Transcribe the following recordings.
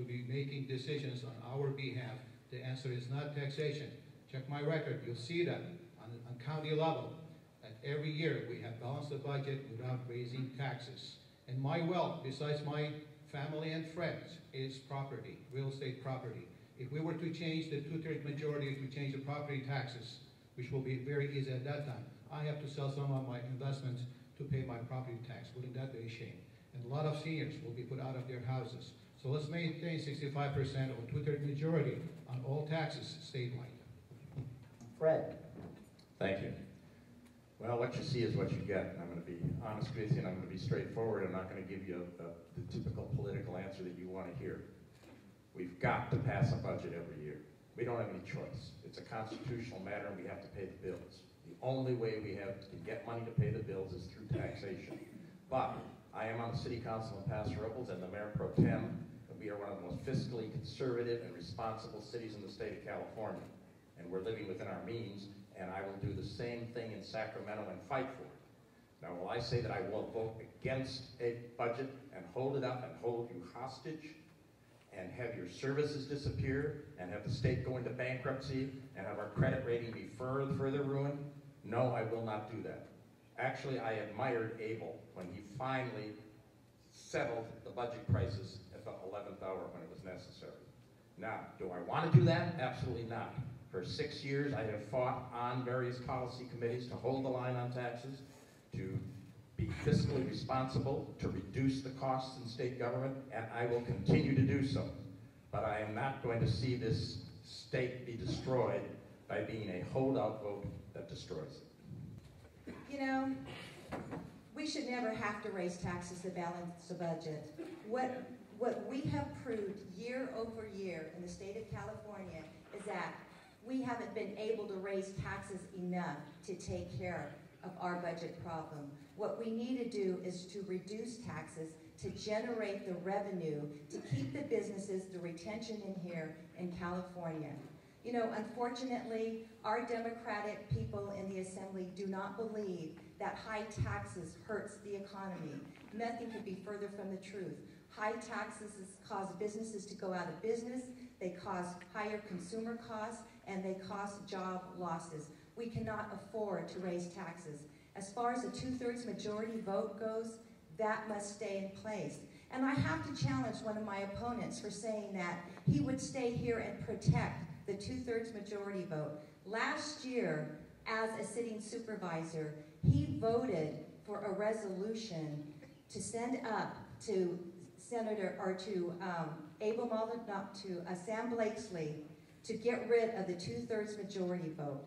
to be making decisions on our behalf, the answer is not taxation. Check my record, you'll see that on county level, that every year we have balanced the budget without raising taxes. And my wealth, besides my family and friends, is property, real estate property. If we were to change the 2/3 majority to change the property taxes, which will be very easy at that time, I have to sell some of my investments to pay my property tax. Wouldn't that be a shame? And a lot of seniors will be put out of their houses. So let's maintain 65% or 2/3 majority on all taxes statewide. Fred. Thank you. Well, what you see is what you get, and I'm going to be honest with you, and I'm going to be straightforward. I'm not going to give you the typical political answer that you want to hear. We've got to pass a budget every year. We don't have any choice. It's a constitutional matter, and we have to pay the bills. The only way we have to get money to pay the bills is through taxation. But I am on the City Council in Paso Robles and the Mayor Pro Tem, and we are one of the most fiscally conservative and responsible cities in the state of California. And we're living within our means, and I will do the same thing in Sacramento and fight for it. Now, will I say that I will vote against a budget and hold it up and hold you hostage and have your services disappear and have the state go into bankruptcy and have our credit rating be further ruined? No, I will not do that. Actually, I admired Abel when he finally settled the budget crisis at the 11th hour when it was necessary. Now, do I want to do that? Absolutely not. For 6 years, I have fought on various policy committees to hold the line on taxes, to be fiscally responsible, to reduce the costs in state government, and I will continue to do so. But I am not going to see this state be destroyed by being a holdout vote that destroys it. You know, we should never have to raise taxes to balance the budget. What we have proved year over year in the state of California is that we haven't been able to raise taxes enough to take care of our budget problem. What we need to do is to reduce taxes to generate the revenue to keep the businesses, the retention in here in California. You know, unfortunately, our Democratic people in the Assembly do not believe that high taxes hurts the economy. Nothing could be further from the truth. High taxes cause businesses to go out of business, they cause higher consumer costs, and they cause job losses. We cannot afford to raise taxes. As far as a 2/3 majority vote goes, that must stay in place. And I have to challenge one of my opponents for saying that he would stay here and protect the 2/3 majority vote. Last year, as a sitting supervisor, he voted for a resolution to send up to Senator, or to Abel Maldonado, not to Sam Blakesley, to get rid of the 2/3 majority vote.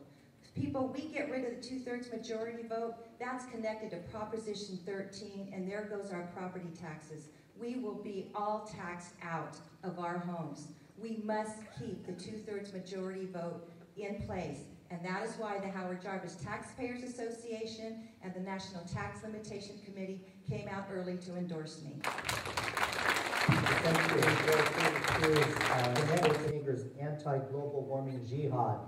People, we get rid of the 2/3 majority vote, that's connected to Proposition 13, and there goes our property taxes. We will be all taxed out of our homes. We must keep the 2/3 majority vote in place. And that is why the Howard Jarvis Taxpayers Association and the National Tax Limitation Committee came out early to endorse me. Thank you. Schwarzenegger's anti-global warming jihad.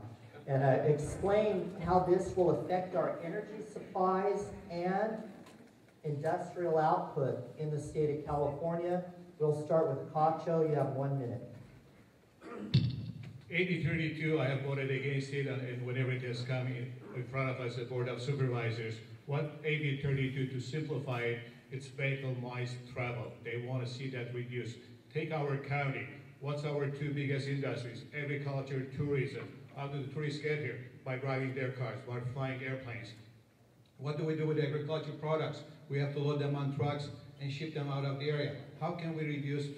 And explain how this will affect our energy supplies and industrial output in the state of California. We'll start with Katcho. You have 1 minute. AB 32, I have voted against it, and whenever it has come in front of us, the Board of Supervisors, what AB 32 to simplify it, it's vehicle miles travel. They want to see that reduced. Take our county. What's our two biggest industries? Agriculture, tourism. How do the tourists get here? By driving their cars, by flying airplanes. What do we do with agriculture products? We have to load them on trucks and ship them out of the area. How can we reduce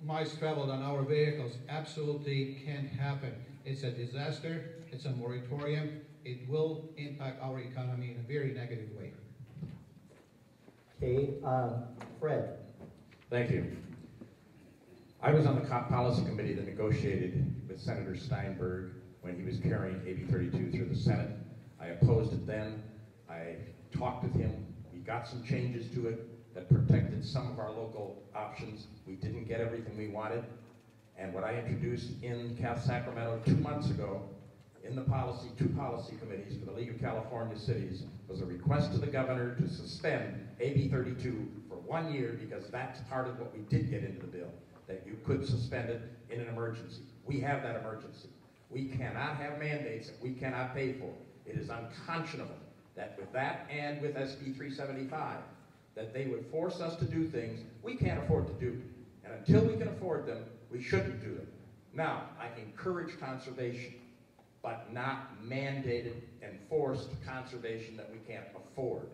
miles traveled on our vehicles? Absolutely can't happen. It's a disaster. It's a moratorium. It will impact our economy in a very negative way. Okay, Fred. Thank you. I was on the policy committee that negotiated with Senator Steinberg when he was carrying AB 32 through the Senate. I opposed it then. I talked with him. We got some changes to it that protected some of our local options. We didn't get everything we wanted. And what I introduced in Sacramento 2 months ago in the two policy committees for the League of California Cities was a request to the governor to suspend AB 32 for 1 year, because that's part of what we did get into the bill, that you could suspend it in an emergency. We have that emergency. We cannot have mandates that we cannot pay for. It is unconscionable that with that and with SB 375, that they would force us to do things we can't afford to do. And until we can afford them, we shouldn't do them. Now, I encourage conservation, but not mandated and forced conservation that we can't afford.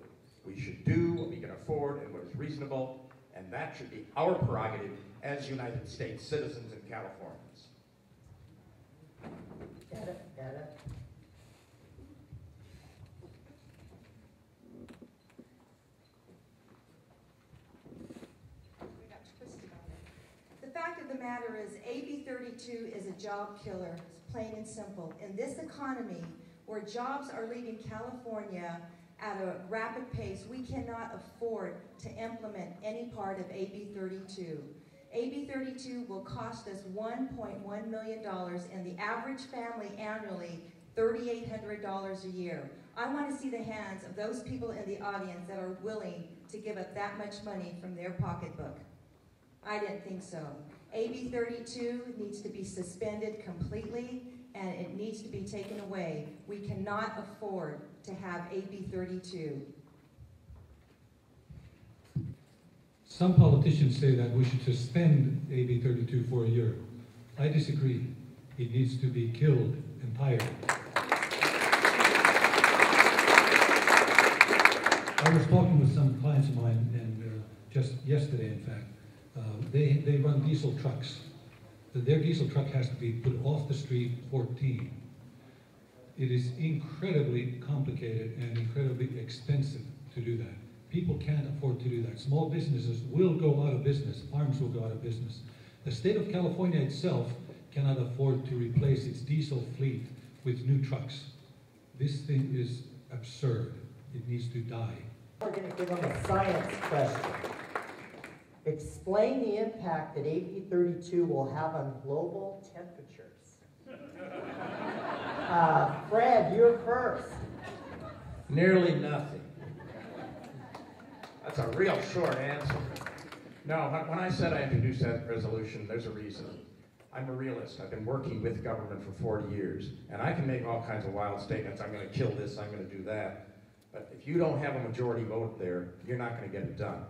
We should do what we can afford and what is reasonable, and that should be our prerogative as United States citizens and Californians. Etta. We got twisted on it. The fact of the matter is, AB 32 is a job killer, plain and simple. In this economy, where jobs are leaving California at a rapid pace, we cannot afford to implement any part of AB 32. AB 32 will cost us $1.1 million, and the average family annually $3,800 a year. I want to see the hands of those people in the audience that are willing to give up that much money from their pocketbook. I didn't think so. AB 32 needs to be suspended completely, and it needs to be taken away. We cannot afford to have AB 32. Some politicians say that we should suspend AB 32 for a year. I disagree. It needs to be killed entirely. I was talking with some clients of mine, and just yesterday, in fact, they run diesel trucks. Their diesel truck has to be put off the street 14. It is incredibly complicated and incredibly expensive to do that. People can't afford to do that. Small businesses will go out of business. Farms will go out of business. The state of California itself cannot afford to replace its diesel fleet with new trucks. This thing is absurd. It needs to die. We're going to give them a science question. Explain the impact that AB 32 will have on global temperatures. Fred, you're first. Nearly nothing. That's a real short answer. No, when I said I introduced that resolution, there's a reason. I'm a realist. I've been working with government for 40 years, and I can make all kinds of wild statements. I'm going to kill this, I'm going to do that. But if you don't have a majority vote there, you're not going to get it done.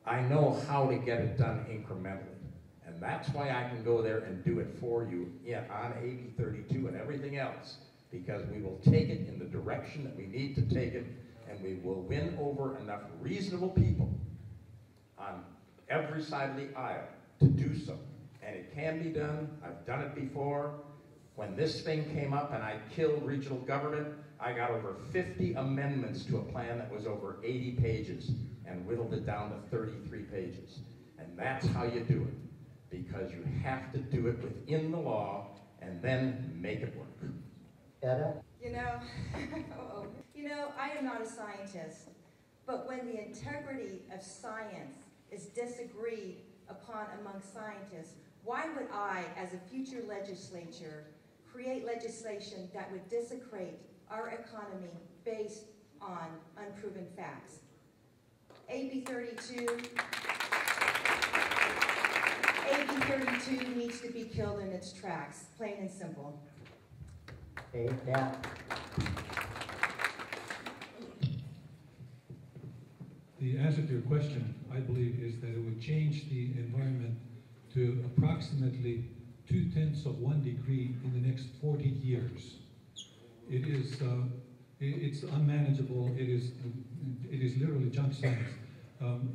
I know how to get it done incrementally, and that's why I can go there and do it for you on AB 32 and everything else, because we will take it in the direction that we need to take it, and we will win over enough reasonable people on every side of the aisle to do so. And it can be done. I've done it before. When this thing came up and I killed regional government, I got over 50 amendments to a plan that was over 80 pages and whittled it down to 33 pages. And that's how you do it, because you have to do it within the law and then make it work. Etta? I am not a scientist, but when the integrity of science is disagreed upon among scientists, why would I, as a future legislature, create legislation that would desecrate our economy based on unproven facts? AB 32 needs to be killed in its tracks, plain and simple. Okay, now. The answer to your question, I believe, is that it would change the environment to approximately 0.2 degrees in the next 40 years. It is, it's unmanageable. It is literally junk science.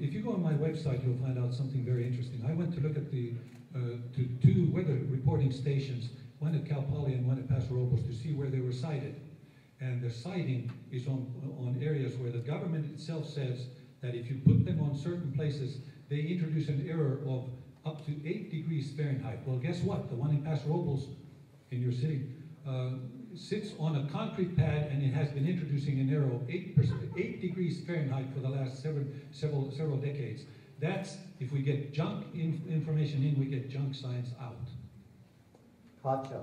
If you go on my website, you'll find out something very interesting. I went to look at the to 2 weather reporting stations, one at Cal Poly and one at Paso Robles, to see where they were sited. And the siting is on areas where the government itself says that if you put them on certain places, they introduce an error of up to 8 degrees Fahrenheit. Well, guess what? The one in Paso Robles, in your city, sits on a concrete pad, and it has been introducing an error of 8 degrees Fahrenheit for the last several decades. That's, if we get junk information in, we get junk science out. Katcho.